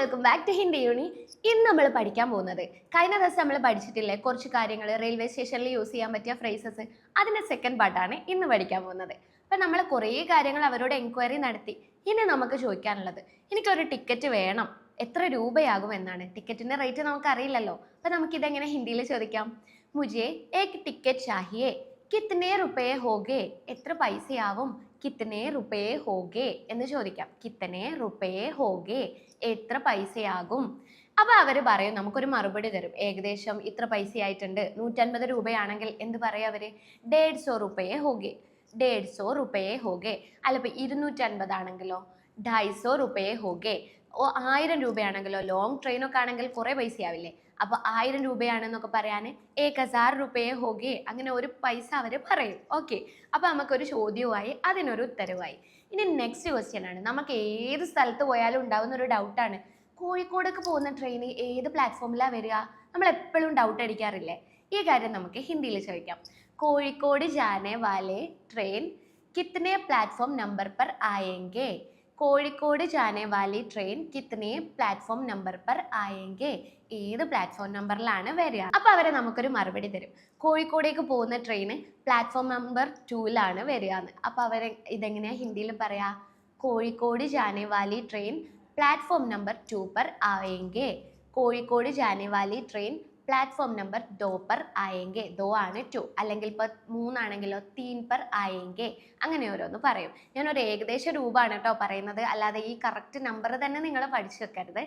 Welcome back to Hindi യൂണി. ഇന്ന് നമ്മൾ പഠിക്കാൻ പോകുന്നത് കഴിഞ്ഞ ദിവസം നമ്മൾ പഠിച്ചിട്ടില്ലേ കുറച്ച് കാര്യങ്ങൾ റെയിൽവേ സ്റ്റേഷനിൽ യൂസ് ചെയ്യാൻ പറ്റിയ ഫ്രേസസ്. അതിന്റെ സെക്കൻഡ് പാർട്ടാണ് ഇന്ന് പഠിക്കാൻ പോകുന്നത്. അപ്പം നമ്മൾ കുറേ കാര്യങ്ങൾ അവരോട് എൻക്വയറി നടത്തി. ഇനി നമുക്ക് ചോദിക്കാനുള്ളത്, എനിക്കൊരു ടിക്കറ്റ് വേണം, എത്ര രൂപയാകും എന്നാണ്. ടിക്കറ്റിന്റെ റേറ്റ് നമുക്ക് അറിയില്ലല്ലോ. അപ്പം നമുക്കിതെങ്ങനെ ഹിന്ദിയിൽ ചോദിക്കാം? മുझे एक टिकट चाहिए, കിത്തനെ റുപേ ഹോഗേ, എത്ര പൈസയാവും, കിത്തനെ റുപേ ഹോഗേ എന്ന് ചോദിക്കാം. കിത്തനെ റുപേ ഹോഗേ, എത്ര പൈസയാകും. അപ്പൊ അവര് പറയും, നമുക്കൊരു മറുപടി തരും. ഏകദേശം ഇത്ര പൈസയായിട്ടുണ്ട്. 150 രൂപയാണെങ്കിൽ എന്ത് പറയാ അവര്? 150 റുപേ ഹോഗേ, 150 റുപേ ഹോഗേ. അല്ല ഇപ്പൊ 250 ആണെങ്കിലോ 250 റുപേ ഹോഗേ. 1000 രൂപയാണെങ്കിലോ, ലോങ് ട്രെയിനൊക്കെ ആണെങ്കിൽ കുറെ പൈസയാവില്ലേ. അപ്പൊ 1000 രൂപയാണെന്നൊക്കെ പറയാൻ 1000 റുപേ ഹോഗേ, അങ്ങനെ ഒരു പൈസ അവര് പറയും. ഓക്കെ, അപ്പൊ നമുക്കൊരു ചോദ്യവുമായി അതിനൊരു ഉത്തരവായി. ഇനി നെക്സ്റ്റ് ക്വസ്റ്റ്യൻ ആണ്. നമുക്ക് ഏത് സ്ഥലത്ത് പോയാലും ഉണ്ടാവുന്ന ഒരു ഡൗട്ടാണ്, കോഴിക്കോടേക്ക് പോകുന്ന ട്രെയിൻ ഏത് പ്ലാറ്റ്ഫോമിലാണ് വരിക? നമ്മൾ എപ്പോഴും ഡൗട്ട് അടിക്കാറില്ലേ? ഈ കാര്യം നമുക്ക് ഹിന്ദിയിൽ ചോദിക്കാം. കോഴിക്കോട് ജാനെ വാലെ ട്രെയിൻ കിത്തനെ പ്ലാറ്റ്ഫോം നമ്പർ पर आएंगे? കോഴിക്കോട് ജാനെ വാലി ട്രെയിൻ കിത്തനെ പ്ലാറ്റ്ഫോം നമ്പർ पर आएंगे? ഏത് പ്ലാറ്റ്ഫോം നമ്പറിലാണ് വരിക? അപ്പൊ അവരെ നമുക്കൊരു മറുപടി തരും. കോഴിക്കോടേക്ക് പോകുന്ന ട്രെയിന് പ്ലാറ്റ്ഫോം നമ്പർ 2ലാണ് വരിക എന്ന്. അപ്പൊ അവരെ ഇതെങ്ങനെയാ ഹിന്ദിയിൽ പറയാ? കോഴിക്കോട് ജാനെ വാലി ട്രെയിൻ പ്ലാറ്റ്ഫോം നമ്പർ 2 पर आएंगे. കോഴിക്കോട് ജാനെ വാലി ട്രെയിൻ പ്ലാറ്റ്ഫോം നമ്പർ 2 पर आएंगे. 2 ആണ് 2, അല്ലെങ്കിൽ ഇപ്പോൾ 3 ആണെങ്കിലോ 3 पर आएंगे. അങ്ങനെ ഓരോന്ന് പറയും. ഞാനൊരു ഏകദേശ രൂപമാണ് കേട്ടോ പറയുന്നത്, അല്ലാതെ ഈ കറക്റ്റ് നമ്പർ തന്നെ നിങ്ങൾ പഠിച്ചു വെക്കരുത്.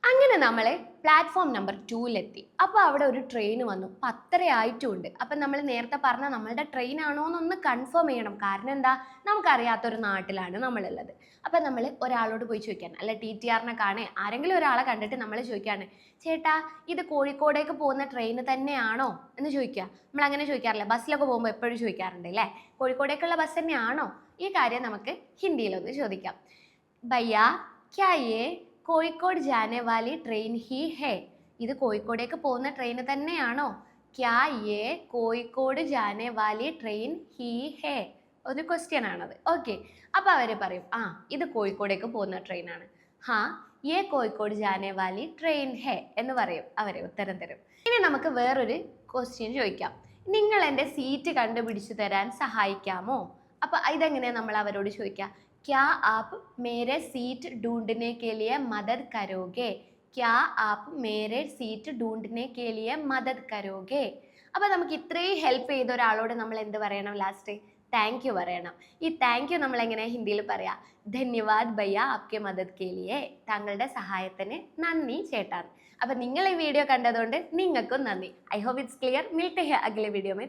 അങ്ങനെ നമ്മൾ പ്ലാറ്റ്ഫോം നമ്പർ 2ലെത്തി. അപ്പോൾ അവിടെ ഒരു ട്രെയിൻ വന്നു. 10:30 ആയിട്ടുമുണ്ട്. അപ്പം നമ്മൾ നേരത്തെ പറഞ്ഞ നമ്മളുടെ ട്രെയിൻ ആണോ എന്നൊന്ന് കൺഫേം ചെയ്യണം. കാരണം എന്താ, നമുക്കറിയാത്തൊരു നാട്ടിലാണ് നമ്മളുള്ളത്. അപ്പം നമ്മൾ ഒരാളോട് പോയി ചോദിക്കാൻ, അല്ല TTRനെ കാണേ ആരെങ്കിലും ഒരാളെ കണ്ടിട്ട് നമ്മൾ ചോദിക്കുകയാണ്, ചേട്ടാ ഇത് കോഴിക്കോടേക്ക് പോകുന്ന ട്രെയിൻ തന്നെയാണോ എന്ന് ചോദിക്കുക. നമ്മൾ അങ്ങനെ ചോദിക്കാറില്ല, ബസ്സിലൊക്കെ പോകുമ്പോൾ എപ്പോഴും ചോദിക്കാറുണ്ട് അല്ലേ, കോഴിക്കോടേക്കുള്ള ബസ് തന്നെയാണോ? ഈ കാര്യം നമുക്ക് ഹിന്ദിയിലൊന്ന് ചോദിക്കാം. ഭയ്യ ക്യാ യേ കോഴിക്കോട് ജാനെ വാലി ട്രെയിൻ ഹി ഹേ? ഇത് കോഴിക്കോടേക്ക് പോകുന്ന ട്രെയിൻ തന്നെയാണോ? ക്യാ യേ കോഴിക്കോട് ജാനെ വാലി ട്രെയിൻ ഹി ഹേ? ഒരു ക്വസ്റ്റ്യൻ ആണത്. ഓക്കെ, അപ്പൊ അവര് പറയും, ആ ഇത് കോഴിക്കോടേക്ക് പോകുന്ന ട്രെയിനാണ്. ഹാ യേ കോഴിക്കോട് ജാനെ വാലി ട്രെയിൻ ഹേ എന്ന് പറയും. അവരെ ഉത്തരം തരും. ഇനി നമുക്ക് വേറൊരു ക്വസ്റ്റ്യൻ ചോദിക്കാം. നിങ്ങൾ എൻ്റെ സീറ്റ് കണ്ടുപിടിച്ചു തരാൻ സഹായിക്കാമോ? അപ്പൊ ഇതെങ്ങനെയാ നമ്മൾ അവരോട് ചോദിക്കുക? क्या आप मेरे सीट ढूंढने के लिए मदद करोगे? क्या आप मेरे सीट ढूंढने के लिए मदद करोगे? അപ്പോൾ നമുക്ക് ഇത്രയും ഹെൽപ്പ് ചെയ്ത ഒരാളോട് നമ്മൾ എന്ത് പറയണം? ലാസ്റ്റ് താങ്ക് യു പറയണം. ഈ താങ്ക് യു നമ്മൾ എങ്ങനെ ഹിന്ദിയിൽ പറയാ? ധന്യവാദ് ഭയ്യ ആപ്കെ മദദ് കെ ലിയേ. താങ്കളുടെ സഹായത്തിന് നന്ദി ചേട്ടാ. അപ്പൊ നിങ്ങൾ ഈ വീഡിയോ കണ്ടതുകൊണ്ട് നിങ്ങൾക്കും നന്ദി. I hope it's clear. മിൽത്തെ ഹെ അഗ്ലേ വീഡിയോ മേ.